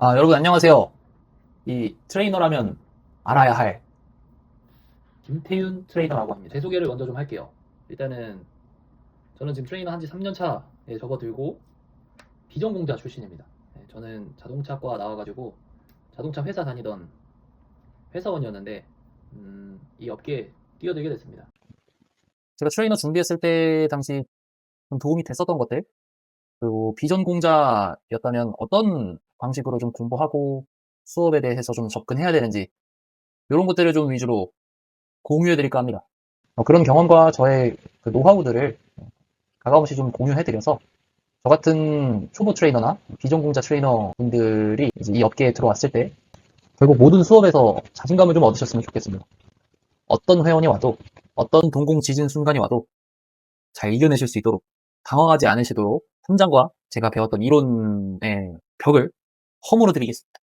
여러분 안녕하세요. 이 트레이너라면 알아야 할 김태윤 트레이너라고 합니다. 제 소개를 먼저 좀 할게요. 일단은 저는 지금 트레이너 한지 3년 차에 접어들고 비전공자 출신입니다. 네, 저는 자동차과 나와가지고 자동차 회사 다니던 회사원이었는데 이 업계에 뛰어들게 됐습니다. 제가 트레이너 준비했을 때 당시 좀 도움이 됐었던 것들, 그리고 비전공자였다면 어떤 방식으로 좀 공부하고 수업에 대해서 좀 접근해야 되는지 이런 것들을 좀 위주로 공유해드릴까 합니다. 그런 경험과 저의 그 노하우들을 가감없이 좀 공유해드려서 저 같은 초보 트레이너나 비전공자 트레이너 분들이 이제 이 업계에 들어왔을 때 결국 모든 수업에서 자신감을 좀 얻으셨으면 좋겠습니다. 어떤 회원이 와도 어떤 동공 지진 순간이 와도 잘 이겨내실 수 있도록 당황하지 않으시도록 현장과 제가 배웠던 이론의 벽을 허물어 드리겠습니다.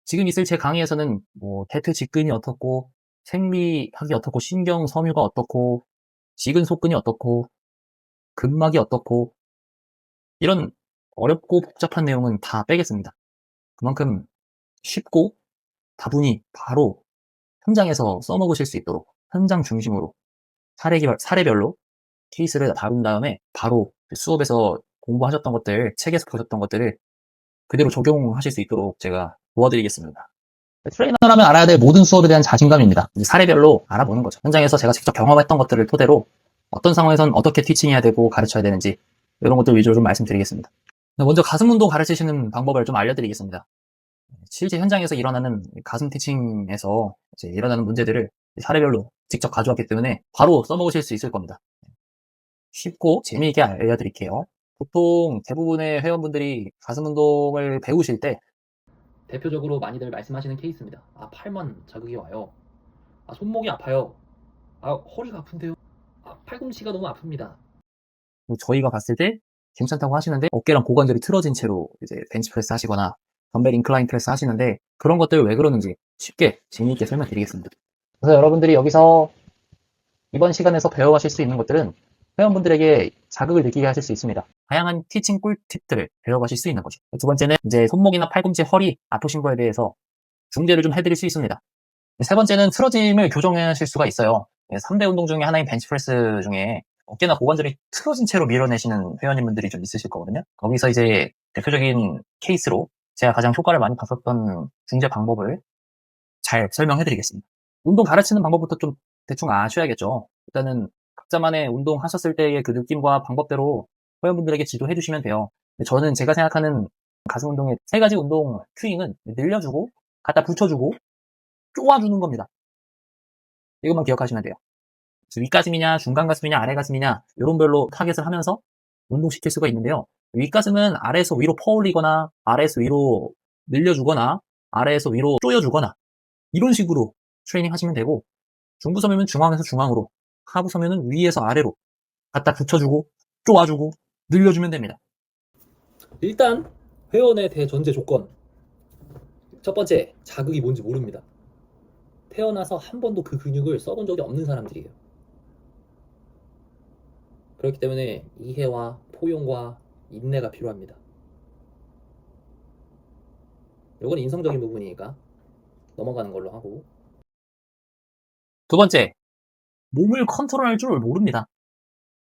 지금 있을 제 강의에서는 뭐 대퇴 직근이 어떻고 생리학이 어떻고 신경 섬유가 어떻고 직근 속근이 어떻고 근막이 어떻고 이런 어렵고 복잡한 내용은 다 빼겠습니다. 그만큼 쉽고 다분히 바로 현장에서 써먹으실 수 있도록 현장 중심으로 사례별로 케이스를 다룬 다음에 바로 수업에서 공부하셨던 것들, 책에서 보셨던 것들을 그대로 적용하실 수 있도록 제가 도와드리겠습니다. 트레이너라면 알아야 될 모든 수업에 대한 자신감입니다. 사례별로 알아보는 거죠. 현장에서 제가 직접 경험했던 것들을 토대로 어떤 상황에선 어떻게 티칭해야 되고 가르쳐야 되는지 이런 것들 위주로 좀 말씀드리겠습니다. 먼저 가슴 운동 가르치시는 방법을 좀 알려드리겠습니다. 실제 현장에서 일어나는 가슴 티칭에서 이제 일어나는 문제들을 사례별로 직접 가져왔기 때문에 바로 써먹으실 수 있을 겁니다. 쉽고 재미있게 알려드릴게요. 보통 대부분의 회원분들이 가슴 운동을 배우실 때 대표적으로 많이들 말씀하시는 케이스입니다. 팔만 자극이 와요. 손목이 아파요. 허리가 아픈데요. 팔꿈치가 너무 아픕니다. 저희가 봤을 때 괜찮다고 하시는데 어깨랑 고관절이 틀어진 채로 이제 벤치프레스 하시거나 덤벨 인클라인 프레스 하시는데 그런 것들 왜 그러는지 쉽게 재미있게 설명드리겠습니다. 그래서 여러분들이 여기서 이번 시간에서 배워가실 수 있는 것들은 회원분들에게 자극을 느끼게 하실 수 있습니다. 다양한 티칭 꿀팁들을 배워가실 수 있는 거죠. 두 번째는 이제 손목이나 팔꿈치, 허리 아프신 거에 대해서 중재를 좀 해드릴 수 있습니다. 세 번째는 틀어짐을 교정하실 수가 있어요. 3대 운동 중에 하나인 벤치프레스 중에 어깨나 고관절이 틀어진 채로 밀어내시는 회원님분들이 좀 있으실 거거든요. 거기서 이제 대표적인 케이스로 제가 가장 효과를 많이 봤었던 중재 방법을 잘 설명해 드리겠습니다. 운동 가르치는 방법부터 좀 대충 아셔야겠죠. 일단은 각자만의 운동 하셨을 때의 그 느낌과 방법대로 회원분들에게 지도해 주시면 돼요. 저는 제가 생각하는 가슴 운동의 세 가지 운동 큐잉은 늘려주고 갖다 붙여주고 쪼아주는 겁니다. 이것만 기억하시면 돼요. 윗가슴이냐 중간가슴이냐 아래가슴이냐 이런 별로 타겟을 하면서 운동시킬 수가 있는데요. 윗가슴은 아래에서 위로 퍼올리거나 아래에서 위로 늘려주거나 아래에서 위로 조여주거나 이런 식으로 트레이닝 하시면 되고, 중부섬유는 중앙에서 중앙으로, 하부섬유는 위에서 아래로 갖다 붙여주고 쪼아주고 늘려주면 됩니다. 일단 회원의 대전제 조건, 첫 번째, 자극이 뭔지 모릅니다. 태어나서 한 번도 그 근육을 써본 적이 없는 사람들이에요. 그렇기 때문에 이해와 포용과 인내가 필요합니다. 이건 인성적인 부분이니까 넘어가는 걸로 하고, 두 번째, 몸을 컨트롤할 줄 모릅니다.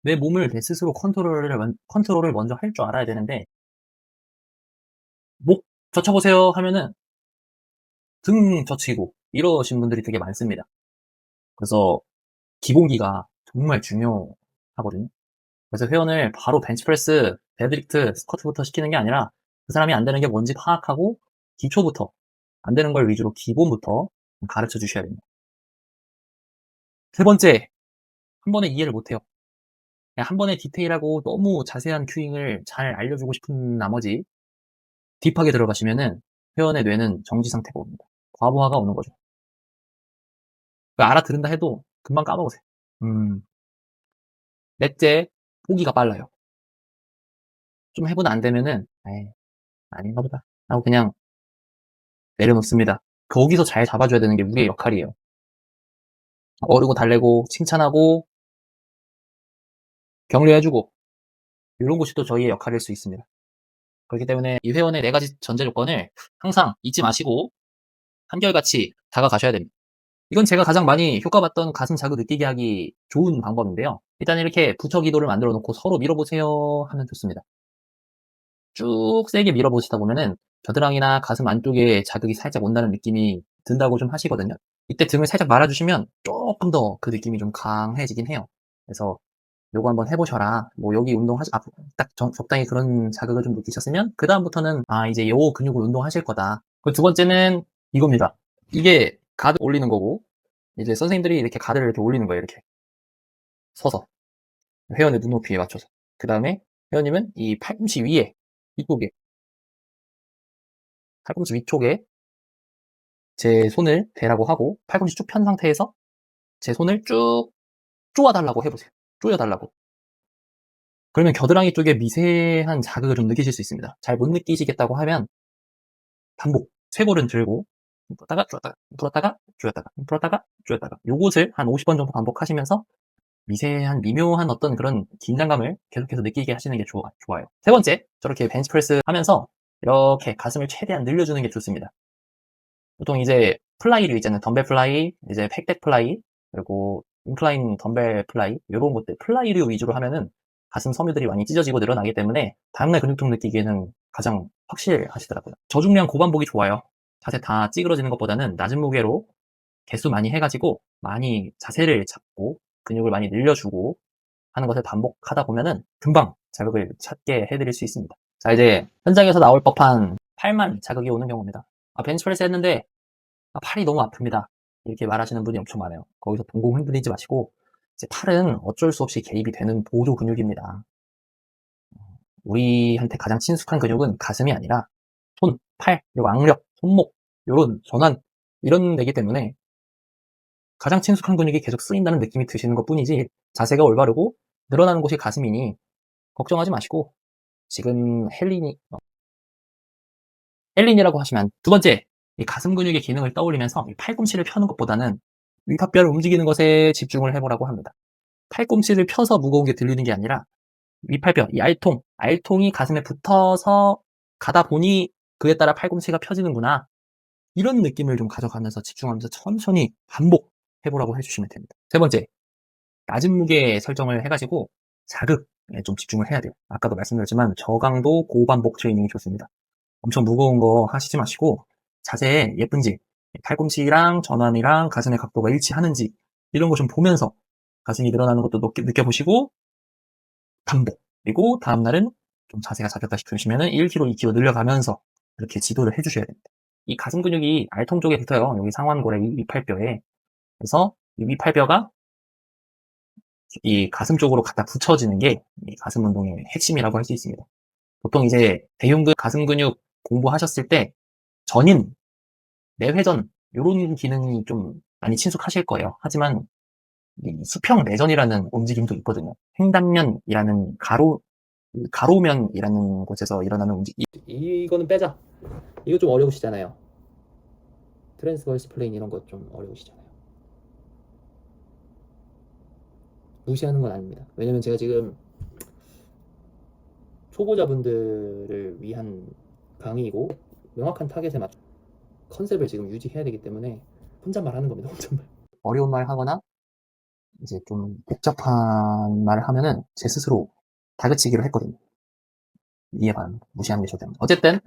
내 몸을 내 스스로 컨트롤을 먼저 할 줄 알아야 되는데, 목 젖혀보세요 하면은 등 젖히고 이러신 분들이 되게 많습니다. 그래서 기본기가 정말 중요하거든요. 그래서 회원을 바로 벤치프레스, 데드리프트, 스쿼트부터 시키는 게 아니라 그 사람이 안 되는 게 뭔지 파악하고 기초부터, 안 되는 걸 위주로 기본부터 가르쳐 주셔야 됩니다. 세 번째, 한 번에 이해를 못해요. 그냥 한 번에 디테일하고 너무 자세한 큐잉을 잘 알려주고 싶은 나머지 딥하게 들어가시면은 회원의 뇌는 정지 상태가 옵니다. 과부하가 오는 거죠. 알아들은다 해도 금방 까먹으세요. 넷째, 포기가 빨라요. 좀 해보다 안 되면은, 에이, 아닌가 보다. 하고 그냥 내려놓습니다. 거기서 잘 잡아줘야 되는 게 우리의 역할이에요. 어르고 달래고, 칭찬하고, 격려해주고, 이런 것이 또 저희의 역할일 수 있습니다. 그렇기 때문에 이 회원의 4가지 전제 조건을 항상 잊지 마시고 한결같이 다가가셔야 됩니다. 이건 제가 가장 많이 효과 봤던 가슴 자극 느끼게 하기 좋은 방법인데요. 일단 이렇게 부처 기도를 만들어 놓고 서로 밀어보세요 하면 좋습니다. 쭉 세게 밀어보시다 보면은 겨드랑이나 가슴 안쪽에 자극이 살짝 온다는 느낌이 든다고 좀 하시거든요. 이때 등을 살짝 말아주시면 조금 더 그 느낌이 좀 강해지긴 해요. 그래서 요거 한번 해보셔라. 뭐 여기 운동하시, 딱 적당히 그런 자극을 좀 느끼셨으면 그 다음부터는 이제 요 근육을 운동하실 거다. 그 두 번째는 이겁니다. 이게 가드 올리는 거고 이제 선생님들이 이렇게 가드를 이렇게 올리는 거예요. 이렇게 서서 회원의 눈높이에 맞춰서. 그 다음에 회원님은 이 팔꿈치 위에 이쪽에 팔꿈치 위쪽에 제 손을 대라고 하고 팔꿈치 쭉 편 상태에서 제 손을 쭉 쪼아달라고 해보세요. 쪼여달라고. 그러면 겨드랑이 쪽에 미세한 자극을 좀 느끼실 수 있습니다. 잘 못 느끼시겠다고 하면 반복, 쇄골은 들고 풀었다가 줄였다가 풀었다가 줄였다가 풀었다가 줄였다가 요것을 한 50번 정도 반복하시면서 미세한 미묘한 어떤 그런 긴장감을 계속해서 느끼게 하시는 게 좋아요. 세 번째, 저렇게 벤치프레스 하면서 이렇게 가슴을 최대한 늘려주는 게 좋습니다. 보통 이제 플라이류 있잖아요. 덤벨 플라이, 이제 팩덱 플라이, 그리고 인클라인 덤벨 플라이, 이런 것들 플라이류 위주로 하면은 가슴 섬유들이 많이 찢어지고 늘어나기 때문에 다음날 근육통 느끼기에는 가장 확실하시더라고요. 저중량 고반복이 좋아요. 자세 다 찌그러지는 것보다는 낮은 무게로 개수 많이 해가지고 많이 자세를 잡고 근육을 많이 늘려주고 하는 것을 반복하다 보면은 금방 자극을 찾게 해드릴 수 있습니다. 자, 이제 현장에서 나올 법한 팔만 자극이 오는 경우입니다. 벤치프레스 했는데 팔이 너무 아픕니다. 이렇게 말하시는 분이 엄청 많아요. 거기서 동공 흔들리지 마시고 이제 팔은 어쩔 수 없이 개입이 되는 보조 근육입니다. 우리한테 가장 친숙한 근육은 가슴이 아니라 손, 팔, 그리고 악력, 손목, 이런 전환 이런 데기 때문에 가장 친숙한 근육이 계속 쓰인다는 느낌이 드시는 것 뿐이지 자세가 올바르고 늘어나는 곳이 가슴이니 걱정하지 마시고 지금 헬린이라고 하시면 두 번째, 이 가슴 근육의 기능을 떠올리면서 이 팔꿈치를 펴는 것보다는 위팔뼈를 움직이는 것에 집중을 해보라고 합니다. 팔꿈치를 펴서 무거운 게 들리는 게 아니라 위팔뼈, 이 알통이 가슴에 붙어서 가다 보니 그에 따라 팔꿈치가 펴지는구나. 이런 느낌을 좀 가져가면서 집중하면서 천천히 반복해보라고 해주시면 됩니다. 세 번째, 낮은 무게 설정을 해가지고 자극에 좀 집중을 해야 돼요. 아까도 말씀드렸지만 저강도 고반복 트레이닝이 좋습니다. 엄청 무거운 거 하시지 마시고 자세에 예쁜지 팔꿈치랑 전환이랑 가슴의 각도가 일치하는지 이런 거 좀 보면서 가슴이 늘어나는 것도 느껴보시고 반복. 그리고 다음날은 좀 자세가 잡혔다 싶으시면은 1kg, 2kg 늘려가면서 이렇게 지도를 해주셔야 됩니다. 이 가슴 근육이 알통 쪽에 붙어요. 여기 상완골의 위팔뼈에. 그래서 이 위팔뼈가 이 가슴 쪽으로 갖다 붙여지는 게 이 가슴 운동의 핵심이라고 할 수 있습니다. 보통 이제 대흉근 가슴 근육 공부하셨을 때 전인, 내회전 이런 기능이 좀 많이 친숙하실 거예요. 하지만 이 수평 내전이라는 움직임도 있거든요. 횡단면이라는 가로면이라는 곳에서 일어나는 움직임. 이거는 빼자. 이거 좀 어려우시잖아요. 트랜스버스 플레인 이런 거 좀 어려우시잖아요. 무시하는 건 아닙니다. 왜냐면 제가 지금 초보자분들을 위한 강의이고 명확한 타겟에 맞춰 컨셉을 지금 유지해야 되기 때문에 혼잣말 하는 겁니다. 혼잣말. 어려운 말 하거나 이제 좀 복잡한 말을 하면은 제 스스로 다그치기를 했거든요. 이해만 무시하는 게 좋답니다. 어쨌든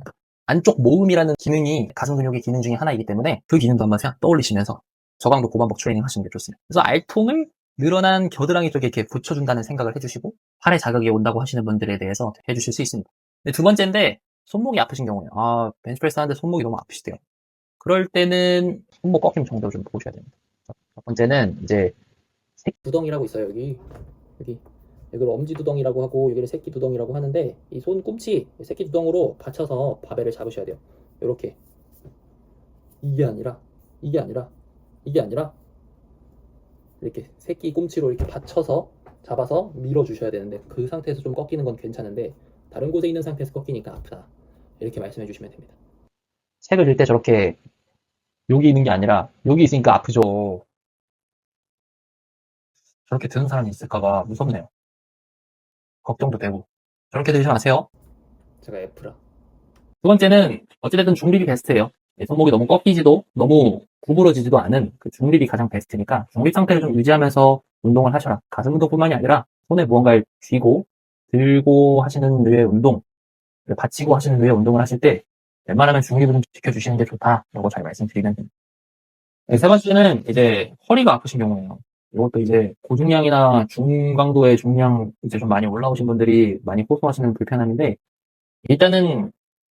안쪽 모음이라는 기능이 가슴 근육의 기능 중에 하나이기 때문에 그 기능도 한번 떠올리시면서 저강도 고반복 트레이닝 하시는 게 좋습니다. 그래서 알통을 늘어난 겨드랑이 쪽에 이렇게 붙여준다는 생각을 해주시고 팔에 자극이 온다고 하시는 분들에 대해서 해주실 수 있습니다. 두 번째인데 손목이 아프신 경우에요. 벤치프레스 하는데 손목이 너무 아프시대요. 그럴 때는 손목 꺾임 정도를 좀 보셔야 됩니다. 첫 번째는 이제 두덩이라고 있어요. 여기 이걸 엄지두덩이라고 하고 여기를 새끼두덩이라고 하는데 이 손꿈치 새끼두덩으로 받쳐서 바벨을 잡으셔야 돼요. 이렇게 이게 아니라 이렇게 새끼 꿈치로 이렇게 받쳐서 잡아서 밀어주셔야 되는데 그 상태에서 좀 꺾이는 건 괜찮은데 다른 곳에 있는 상태에서 꺾이니까 아프다. 이렇게 말씀해 주시면 됩니다. 색을 줄 때 저렇게 여기 있는 게 아니라 여기 있으니까 아프죠. 저렇게 드는 사람이 있을까봐 무섭네요. 걱정도 되고. 저렇게 들지 마세요. 제가 F라. 두 번째는 어찌됐든 중립이 베스트예요. 손목이 너무 꺾이지도 너무 구부러지지도 않은 그 중립이 가장 베스트니까 중립 상태를 좀 유지하면서 운동을 하셔라. 가슴 운동뿐만이 아니라 손에 무언가를 쥐고 들고 하시는 류의 운동, 받치고 하시는 류의 운동을 하실 때 웬만하면 중립을 좀 지켜주시는 게 좋다. 이거 잘 말씀드리면 됩니다. 세 번째는 이제 허리가 아프신 경우에요. 이것도 이제 고중량이나 중강도의 중량 이제 좀 많이 올라오신 분들이 많이 호소하시는 불편함인데 일단은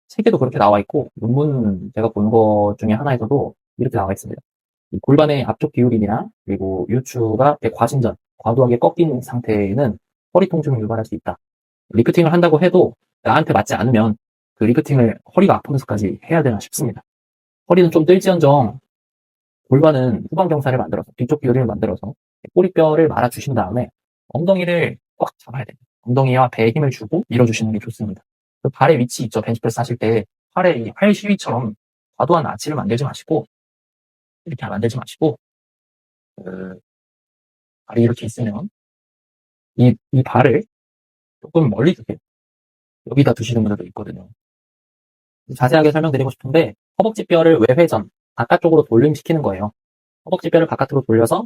책에도 그렇게 나와 있고 논문 제가 본 것 중에 하나에서도 이렇게 나와 있습니다. 이 골반의 앞쪽 기울임이나 그리고 요추가 과신전, 과도하게 꺾인 상태에는 허리 통증을 유발할 수 있다. 리프팅을 한다고 해도 나한테 맞지 않으면 그 리프팅을 허리가 아프면서까지 해야 되나 싶습니다. 허리는 좀 뜰지언정 골반은 후방 경사를 만들어서 뒤쪽 기울임을 만들어서 꼬리뼈를 말아주신 다음에 엉덩이를 꽉 잡아야 됩니다. 엉덩이와 배에 힘을 주고 밀어주시는 게 좋습니다. 그 발의 위치 있죠. 벤치프레스 하실 때 팔에 팔 시위처럼 과도한 아치를 만들지 마시고 이렇게 만들지 마시고 발이 이렇게 있으면 이 발을 조금 멀리 두세요. 여기다 두시는 분들도 있거든요. 자세하게 설명드리고 싶은데 허벅지 뼈를 외회전, 바깥쪽으로 돌림시키는 거예요. 허벅지 뼈를 바깥으로 돌려서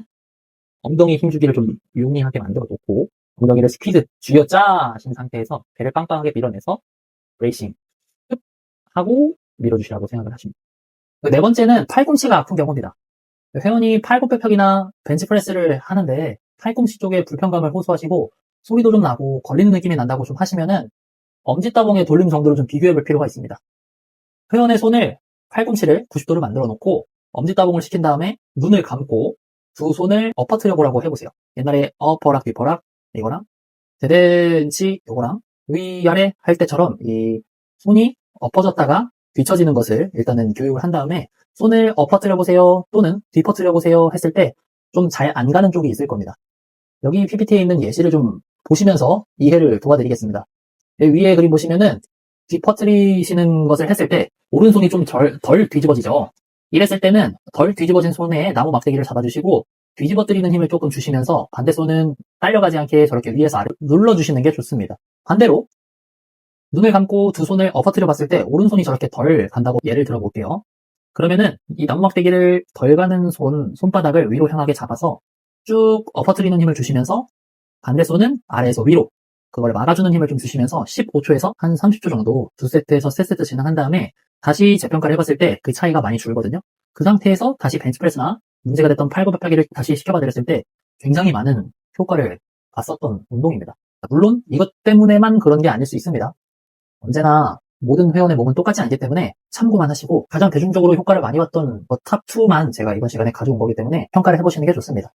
엉덩이 힘주기를 좀 용이하게 만들어 놓고 엉덩이를 스퀴즈 쥐어짜 하신 상태에서 배를 빵빵하게 밀어내서 브레이싱 하고 밀어주시라고 생각을 하십니다. 네 번째는 팔꿈치가 아픈 경우입니다. 회원이 팔굽혀펴기나 벤치프레스를 하는데 팔꿈치 쪽에 불편감을 호소하시고 소리도 좀 나고 걸리는 느낌이 난다고 좀 하시면은 엄지따봉의 돌림 정도를 좀 비교해 볼 필요가 있습니다. 회원의 손을 팔꿈치를 90도를 만들어 놓고 엄지따봉을 시킨 다음에 눈을 감고 두 손을 엎어뜨려 보라고 해보세요. 옛날에 어퍼락 뒤퍼락 이거랑 대댄치 이거랑 위아래 할 때처럼 이 손이 엎어졌다가 뒤처지는 것을 일단은 교육을 한 다음에 손을 엎어뜨려 보세요 또는 뒤퍼뜨려 보세요 했을 때 좀 잘 안 가는 쪽이 있을 겁니다. 여기 PPT에 있는 예시를 좀 보시면서 이해를 도와드리겠습니다. 위에 그림 보시면은 뒤퍼뜨리시는 것을 했을 때 오른손이 좀 덜 뒤집어지죠. 이랬을 때는 덜 뒤집어진 손에 나무 막대기를 잡아주시고 뒤집어뜨리는 힘을 조금 주시면서 반대손은 딸려가지 않게 저렇게 위에서 아래 눌러주시는 게 좋습니다. 반대로 눈을 감고 두 손을 엎어뜨려 봤을 때 오른손이 저렇게 덜 간다고 예를 들어 볼게요. 그러면은 이 나무 막대기를 덜 가는 손바닥을 위로 향하게 잡아서 쭉 엎어뜨리는 힘을 주시면서 반대손은 아래에서 위로 그걸 막아주는 힘을 좀 주시면서 15초에서 한 30초 정도 2세트에서 3세트 진행한 다음에 다시 재평가를 해봤을 때 그 차이가 많이 줄거든요. 그 상태에서 다시 벤치프레스나 문제가 됐던 팔굽혀펴기를 다시 시켜봐드렸을 때 굉장히 많은 효과를 봤었던 운동입니다. 물론 이것 때문에만 그런 게 아닐 수 있습니다. 언제나 모든 회원의 몸은 똑같지 않기 때문에 참고만 하시고 가장 대중적으로 효과를 많이 봤던 탑2만 제가 이번 시간에 가져온 거기 때문에 평가를 해보시는 게 좋습니다.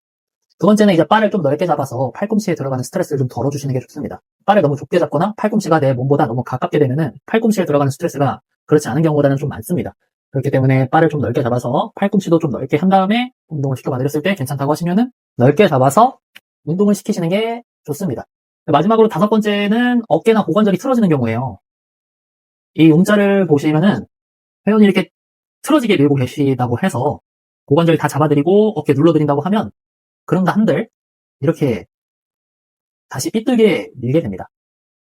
두 번째는 이제 바를 좀 넓게 잡아서 팔꿈치에 들어가는 스트레스를 좀 덜어주시는 게 좋습니다. 바를 너무 좁게 잡거나 팔꿈치가 내 몸보다 너무 가깝게 되면은 팔꿈치에 들어가는 스트레스가 그렇지 않은 경우보다는 좀 많습니다. 그렇기 때문에 바를 좀 넓게 잡아서 팔꿈치도 좀 넓게 한 다음에 운동을 시켜봐드렸을 때 괜찮다고 하시면은 넓게 잡아서 운동을 시키시는 게 좋습니다. 마지막으로 다섯 번째는 어깨나 고관절이 틀어지는 경우예요. 이 움자를 보시면은 회원이 이렇게 틀어지게 밀고 계시다고 해서 고관절 다 잡아드리고 어깨 눌러드린다고 하면 그런다 한들 이렇게 다시 삐뚤게 밀게 됩니다.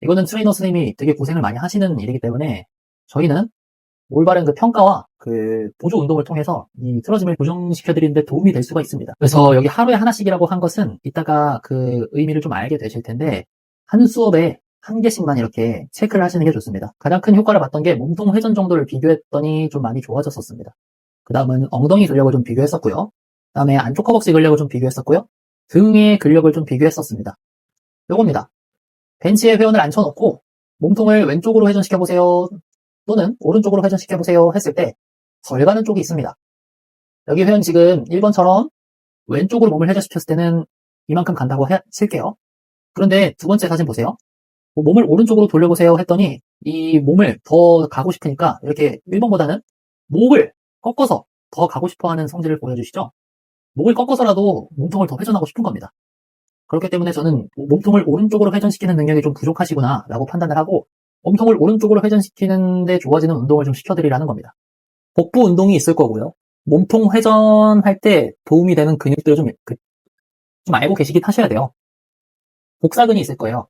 이거는 트레이너 선생님이 되게 고생을 많이 하시는 일이기 때문에 저희는 올바른 그 평가와 그 보조 운동을 통해서 이 틀어짐을 교정시켜드리는데 도움이 될 수가 있습니다. 그래서 여기 하루에 하나씩이라고 한 것은 이따가 그 의미를 좀 알게 되실 텐데 한 수업에 한 개씩만 이렇게 체크를 하시는 게 좋습니다. 가장 큰 효과를 봤던 게 몸통 회전 정도를 비교했더니 좀 많이 좋아졌었습니다. 그 다음은 엉덩이 근력을 좀 비교했었고요. 그 다음에 안쪽 허벅지 근력을 좀 비교했었고요. 등의 근력을 좀 비교했었습니다. 요겁니다. 벤치에 회원을 앉혀놓고 몸통을 왼쪽으로 회전시켜보세요. 또는 오른쪽으로 회전시켜보세요 했을 때 덜 가는 쪽이 있습니다. 여기 회원 지금 1번처럼 왼쪽으로 몸을 회전시켰을 때는 이만큼 간다고 칠게요. 그런데 두 번째 사진 보세요. 몸을 오른쪽으로 돌려보세요 했더니 이 몸을 더 가고 싶으니까 이렇게 1번보다는 목을 꺾어서 더 가고 싶어하는 성질을 보여주시죠. 목을 꺾어서라도 몸통을 더 회전하고 싶은 겁니다. 그렇기 때문에 저는 몸통을 오른쪽으로 회전시키는 능력이 좀 부족하시구나 라고 판단을 하고 몸통을 오른쪽으로 회전시키는데 좋아지는 운동을 좀 시켜드리라는 겁니다. 복부 운동이 있을 거고요. 몸통 회전할 때 도움이 되는 근육들을 좀 알고 계시긴 하셔야 돼요. 복사근이 있을 거예요.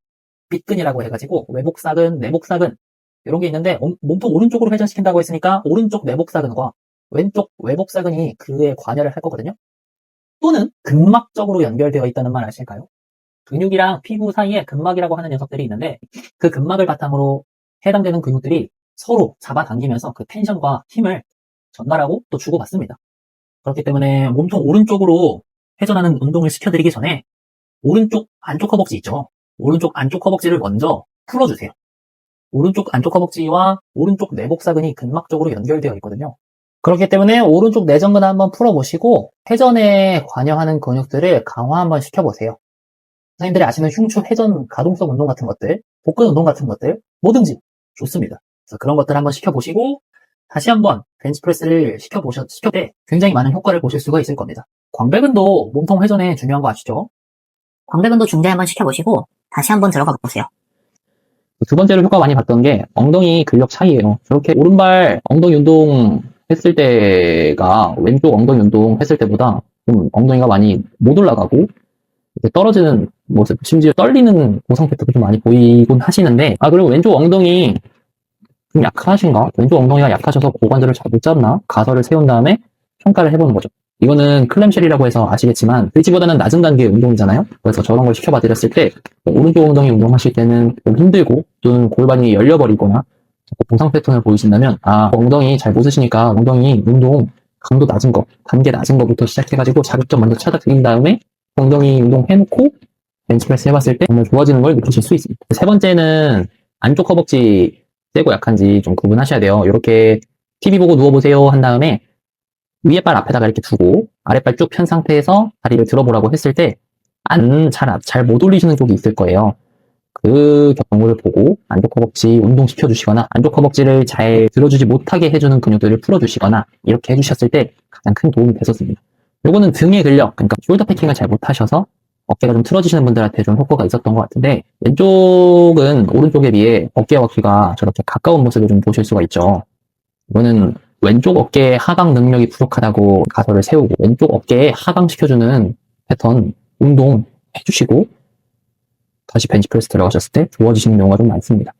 빗근이라고 해가지고 외복사근, 내복사근 이런 게 있는데 몸통 오른쪽으로 회전시킨다고 했으니까 오른쪽 내복사근과 왼쪽 외복사근이 그에 관여를 할 거거든요. 또는 근막적으로 연결되어 있다는 말 아실까요? 근육이랑 피부 사이에 근막이라고 하는 녀석들이 있는데 그 근막을 바탕으로 해당되는 근육들이 서로 잡아당기면서 그 텐션과 힘을 전달하고 또 주고받습니다. 그렇기 때문에 몸통 오른쪽으로 회전하는 운동을 시켜드리기 전에 오른쪽 안쪽 허벅지 있죠? 오른쪽 안쪽 허벅지를 먼저 풀어주세요. 오른쪽 안쪽 허벅지와 오른쪽 내복사근이 근막적으로 연결되어 있거든요. 그렇기 때문에 오른쪽 내전근 한번 풀어보시고 회전에 관여하는 근육들을 강화 한번 시켜보세요. 선생님들이 아시는 흉추 회전 가동성 운동 같은 것들, 복근 운동 같은 것들 뭐든지 좋습니다. 그래서 그런 것들 한번 시켜보시고 다시 한번 벤치프레스를 시켜볼 때 굉장히 많은 효과를 보실 수가 있을 겁니다. 광배근도 몸통 회전에 중요한 거 아시죠? 광배근도 중대 한번 시켜보시고 다시 한번 들어가 보세요. 두 번째로 효과 많이 봤던 게 엉덩이 근력 차이예요. 저렇게 오른발 엉덩이 운동 했을 때가 왼쪽 엉덩이 운동 했을 때보다 좀 엉덩이가 많이 못 올라가고 이렇게 떨어지는 모습, 심지어 떨리는 고상 패턴도 좀 많이 보이곤 하시는데, 그리고 왼쪽 엉덩이 좀 약하신가? 왼쪽 엉덩이가 약하셔서 고관절을 잘 못 잡나? 가설을 세운 다음에 평가를 해보는 거죠. 이거는 클램쉘이라고 해서 아시겠지만 을지보다는 낮은 단계의 운동이잖아요. 그래서 저런 걸 시켜봐 드렸을 때 오른쪽 엉덩이 운동하실 때는 좀 힘들고 또는 골반이 열려버리거나 보상 패턴을 보이신다면 엉덩이 잘 못 쓰시니까 ong덩이 운동 강도 낮은 거, 단계 낮은 거부터 시작해가지고 자극점 먼저 찾아 드린 다음에 엉덩이 운동 해놓고 벤치프레스 해봤을 때 정말 좋아지는 걸 느끼실 수 있습니다. 세 번째는 안쪽 허벅지 세고 약한지 좀 구분하셔야 돼요. 이렇게 TV 보고 누워보세요 한 다음에 위에 발 앞에다가 이렇게 두고 아랫발 쭉 편 상태에서 다리를 들어보라고 했을 때 잘 못 올리시는 쪽이 있을 거예요. 그 경우를 보고 안쪽 허벅지 운동시켜주시거나 안쪽 허벅지를 잘 들어주지 못하게 해주는 근육들을 풀어주시거나 이렇게 해주셨을 때 가장 큰 도움이 됐었습니다. 요거는 등의 근력, 그러니까 숄더 패킹을 잘 못하셔서 어깨가 좀 틀어지시는 분들한테 좀 효과가 있었던 것 같은데 왼쪽은 오른쪽에 비해 어깨와 귀가 저렇게 가까운 모습을 좀 보실 수가 있죠. 이거는 왼쪽 어깨 하강 능력이 부족하다고 가설을 세우고 왼쪽 어깨에 하강시켜주는 패턴 운동 해주시고 다시 벤치프레스 들어가셨을 때 좋아지시는 경우가 좀 많습니다.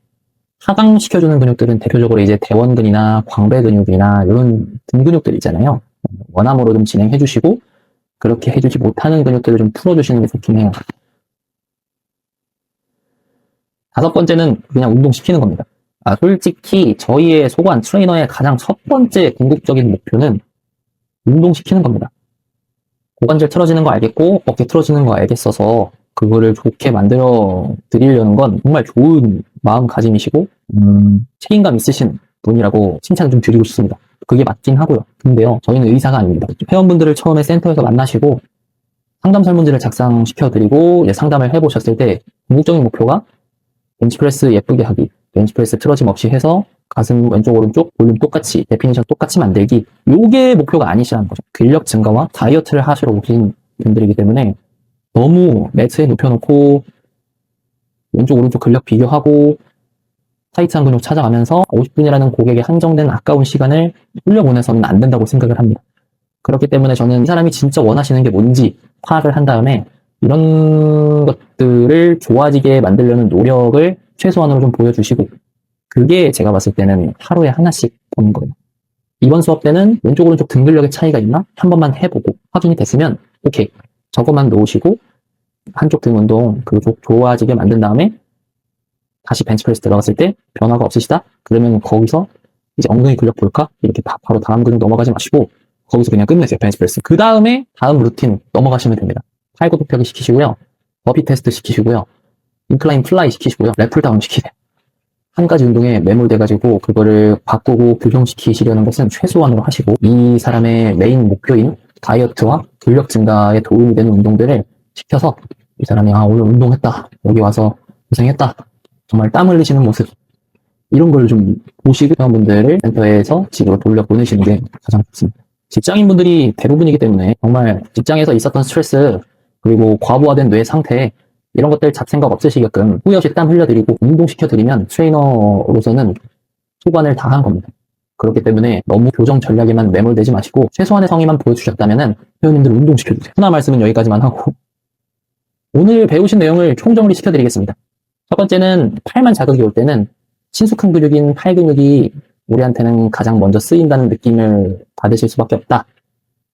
하강시켜주는 근육들은 대표적으로 이제 대원근이나 광배 근육이나 이런 등 근육들 있잖아요. 원암으로 좀 진행해주시고 그렇게 해주지 못하는 근육들을 좀 풀어주시는 게 좋긴 해요. 다섯 번째는 그냥 운동시키는 겁니다. 솔직히 저희의 소관 트레이너의 가장 첫 번째 궁극적인 목표는 운동시키는 겁니다. 고관절 틀어지는 거 알겠고 어깨 틀어지는 거 알겠어서 그거를 좋게 만들어 드리려는 건 정말 좋은 마음가짐이시고 책임감 있으신 분이라고 칭찬 좀 드리고 싶습니다. 그게 맞긴 하고요. 근데요, 저희는 의사가 아닙니다. 회원분들을 처음에 센터에서 만나시고 상담 설문지를 작성시켜드리고 상담을 해보셨을 때 궁극적인 목표가 벤치프레스 예쁘게 하기, 벤치프레스 틀어짐 없이 해서 가슴 왼쪽 오른쪽 볼륨 똑같이 데피니션 똑같이 만들기, 요게 목표가 아니시라는 거죠. 근력 증가와 다이어트를 하시러 오신 분들이기 때문에 너무 매트에 눕혀놓고 왼쪽 오른쪽 근력 비교하고 타이트한 근육 찾아가면서 50분이라는 고객의 한정된 아까운 시간을 흘려보내서는 안 된다고 생각을 합니다. 그렇기 때문에 저는 이 사람이 진짜 원하시는 게 뭔지 파악을 한 다음에 이런 것들을 좋아지게 만들려는 노력을 최소한으로 좀 보여주시고 그게 제가 봤을 때는 하루에 하나씩 보는 거예요. 이번 수업 때는 왼쪽 오른쪽 등 근력의 차이가 있나? 한 번만 해보고 확인이 됐으면 오케이, 저것만 놓으시고 한쪽 등 운동 좋아지게 만든 다음에 다시 벤치프레스 들어갔을 때 변화가 없으시다? 그러면 거기서 이제 엉덩이 근력 볼까? 이렇게 바로 다음 근육 넘어가지 마시고 거기서 그냥 끝내세요, 벤치프레스. 그 다음에 다음 루틴 넘어가시면 됩니다. 팔굽혀 펴기 시키시고요, 버피 테스트 시키시고요, 인클라인 플라이 시키시고요, 랩풀다운 시키세요. 한 가지 운동에 매몰돼가지고 그거를 바꾸고 교정시키시려는 것은 최소한으로 하시고 이 사람의 메인 목표인 다이어트와 근력 증가에 도움이 되는 운동들을 시켜서 이 사람이 오늘 운동했다, 여기 와서 고생했다, 정말 땀 흘리시는 모습 이런 걸 좀 보시고 회원분들을 센터에서 집으로 돌려보내시는 게 가장 좋습니다. 직장인분들이 대부분이기 때문에 정말 직장에서 있었던 스트레스 그리고 과부하된 뇌 상태 이런 것들 잡생각 없으시게끔 후회 없이 땀 흘려드리고 운동시켜드리면 트레이너로서는 소관을 다한 겁니다. 그렇기 때문에 너무 교정 전략에만 매몰되지 마시고 최소한의 성의만 보여주셨다면 회원님들 운동시켜주세요. 하나 말씀은 여기까지만 하고 오늘 배우신 내용을 총정리 시켜드리겠습니다. 첫 번째는 팔만 자극이 올 때는 친숙한 근육인 팔 근육이 우리한테는 가장 먼저 쓰인다는 느낌을 받으실 수밖에 없다.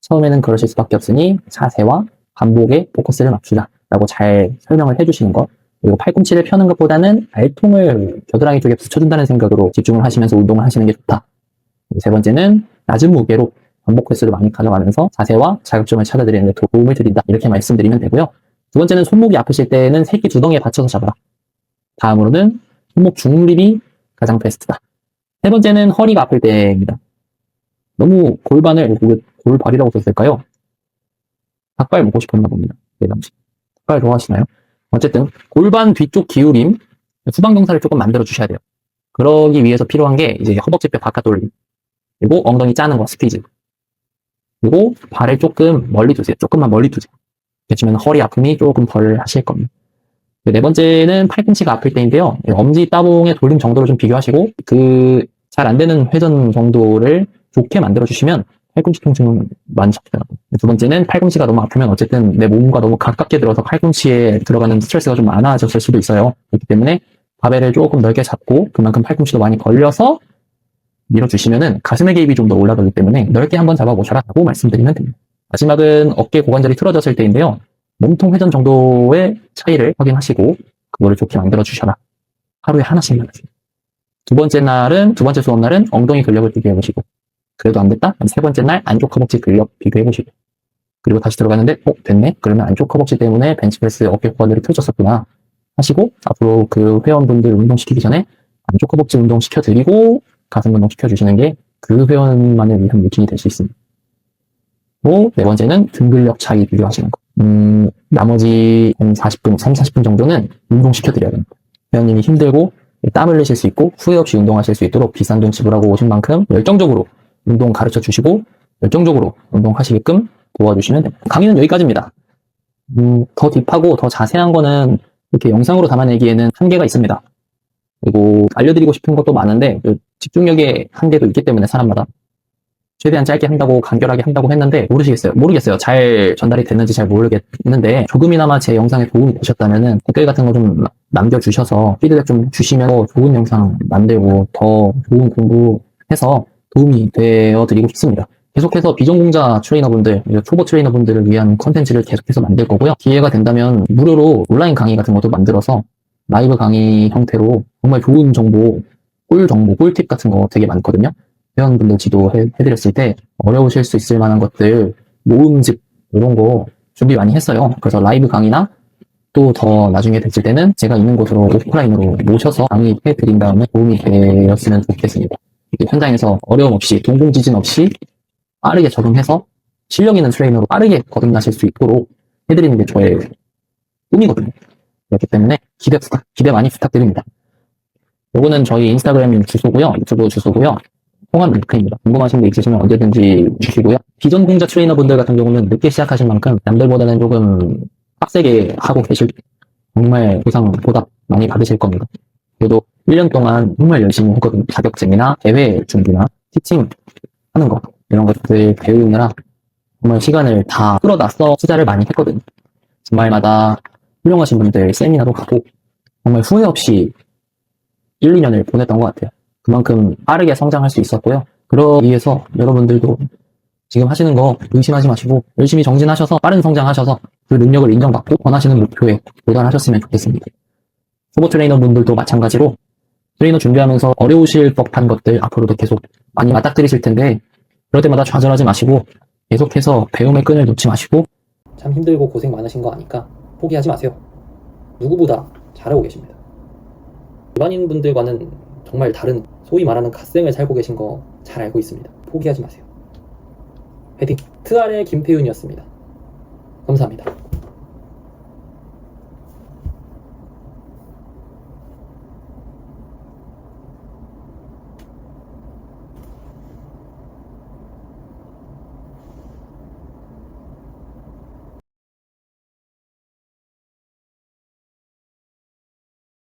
처음에는 그러실 수밖에 없으니 자세와 반복에 포커스를 맞추자 라고 잘 설명을 해주시는 것. 그리고 팔꿈치를 펴는 것보다는 발통을 겨드랑이 쪽에 붙여준다는 생각으로 집중을 하시면서 운동을 하시는 게 좋다. 세 번째는 낮은 무게로 반복 횟수를 많이 가져가면서 자세와 자극점을 찾아드리는 데 도움을 드린다. 이렇게 말씀드리면 되고요. 두 번째는 손목이 아프실 때는 새끼 두 덩이에 받쳐서 잡아라. 다음으로는 손목 중립이 가장 베스트다. 세 번째는 허리가 아플 때입니다. 너무 골발이라고 썼을까요? 닭발 먹고 싶었나 봅니다. 네, 남친. 닭발 좋아하시나요? 어쨌든 골반 뒤쪽 기울임, 후방 경사를 조금 만들어 주셔야 돼요. 그러기 위해서 필요한 게 이제 허벅지뼈 바깥 돌림, 그리고 엉덩이 짜는 거 스퀴즈, 그리고 발을 조금 멀리 두세요. 조금만 멀리 두세요. 그렇지만 허리 아픔이 조금 덜 하실 겁니다. 네 번째는 팔꿈치가 아플 때인데요. 엄지 따봉의 돌림 정도를 좀 비교하시고 잘 안 되는 회전 정도를 좋게 만들어 주시면 팔꿈치 통증은 많이 잡히더라고요. 두 번째는 팔꿈치가 너무 아프면 어쨌든 내 몸과 너무 가깝게 들어서 팔꿈치에 들어가는 스트레스가 좀 많아졌을 수도 있어요. 그렇기 때문에 바벨을 조금 넓게 잡고 그만큼 팔꿈치도 많이 걸려서 밀어주시면은 가슴의 개입이 좀 더 올라가기 때문에 넓게 한번 잡아보셔라 라고 말씀드리면 됩니다. 마지막은 어깨 고관절이 틀어졌을 때인데요. 몸통 회전 정도의 차이를 확인하시고 그거를 좋게 만들어 주셔라. 하루에 하나씩만 하세요. 두 번째 수업 날은 엉덩이 근력을 비교해보시고 그래도 안 됐다? 세 번째 날 안쪽 허벅지 근력 비교해보시고 그리고 다시 들어가는데 됐네? 그러면 안쪽 허벅지 때문에 벤치프레스 어깨 고관절이 틀어졌었구나 하시고 앞으로 그 회원분들 운동시키기 전에 안쪽 허벅지 운동 시켜드리고 가슴 운동 시켜주시는 게 그 회원만을 위한 루틴이 될 수 있습니다. 또 네 번째는 등 근력 차이 비교하시는 거. 나머지 한 40분 정도는 운동 시켜드려야 됩니다. 회원님이 힘들고 땀 흘리실 수 있고 후회 없이 운동하실 수 있도록 비싼 돈 지불하고 오신 만큼 열정적으로 운동 가르쳐 주시고 열정적으로 운동하시게끔 도와주시면 됩니다. 강의는 여기까지입니다. 더 딥하고 더 자세한 거는 이렇게 영상으로 담아내기에는 한계가 있습니다. 그리고 알려드리고 싶은 것도 많은데 집중력의 한계도 있기 때문에 사람마다 최대한 짧게 한다고 간결하게 한다고 했는데 모르겠어요. 잘 전달이 됐는지 잘 모르겠는데 조금이나마 제 영상에 도움이 되셨다면은 댓글 같은 거 좀 남겨주셔서 피드백 좀 주시면 더 좋은 영상 만들고 더 좋은 공부해서 도움이 되어드리고 싶습니다. 계속해서 비전공자 트레이너분들, 초보 트레이너분들을 위한 컨텐츠를 계속해서 만들 거고요. 기회가 된다면 무료로 온라인 강의 같은 것도 만들어서 라이브 강의 형태로 정말 좋은 정보, 꿀팁 같은 거 되게 많거든요. 회원분들 지도해드렸을 때 어려우실 수 있을 만한 것들, 모음집 이런 거 준비 많이 했어요. 그래서 라이브 강의나 또 더 나중에 됐을 때는 제가 있는 곳으로 오프라인으로 모셔서 강의해드린 다음에 도움이 되었으면 좋겠습니다. 현장에서 어려움 없이, 동공지진 없이 빠르게 적응해서 실력 있는 트레이너로 빠르게 거듭나실 수 있도록 해드리는 게 저의 꿈이거든요. 그렇기 때문에 기대 많이 부탁드립니다. 요거는 저희 인스타그램 주소고요. 유튜브 주소고요. 통합 링크입니다. 궁금하신 게 있으시면 언제든지 주시고요. 비전공자 트레이너분들 같은 경우는 늦게 시작하신 만큼 남들보다는 조금 빡세게 하고 계실 정말 보상 보답 많이 받으실 겁니다. 그래도 1년 동안 정말 열심히 했거든요. 자격증이나 대회 준비나 티칭 하는 거 이런 것들 배우느라 정말 시간을 다 끌어다 써 투자를 많이 했거든요. 주말마다 훌륭하신 분들 세미나도 가고 정말 후회 없이 1, 2년을 보냈던 것 같아요. 그만큼 빠르게 성장할 수 있었고요. 그러기 위해서 여러분들도 지금 하시는 거 의심하지 마시고 열심히 정진하셔서 빠른 성장하셔서 그 능력을 인정받고 원하시는 목표에 도달하셨으면 좋겠습니다. 초보 트레이너분들도 마찬가지로 트레이너 준비하면서 어려우실 법한 것들 앞으로도 계속 많이 맞닥뜨리실 텐데 그럴 때마다 좌절하지 마시고 계속해서 배움의 끈을 놓지 마시고 참 힘들고 고생 많으신 거 아니까 포기하지 마세요. 누구보다 잘하고 계십니다. 일반인 분들과는 정말 다른 소위 말하는 갓생을 살고 계신 거 잘 알고 있습니다. 포기하지 마세요. 화이팅! 트알의 김태윤이었습니다. 감사합니다.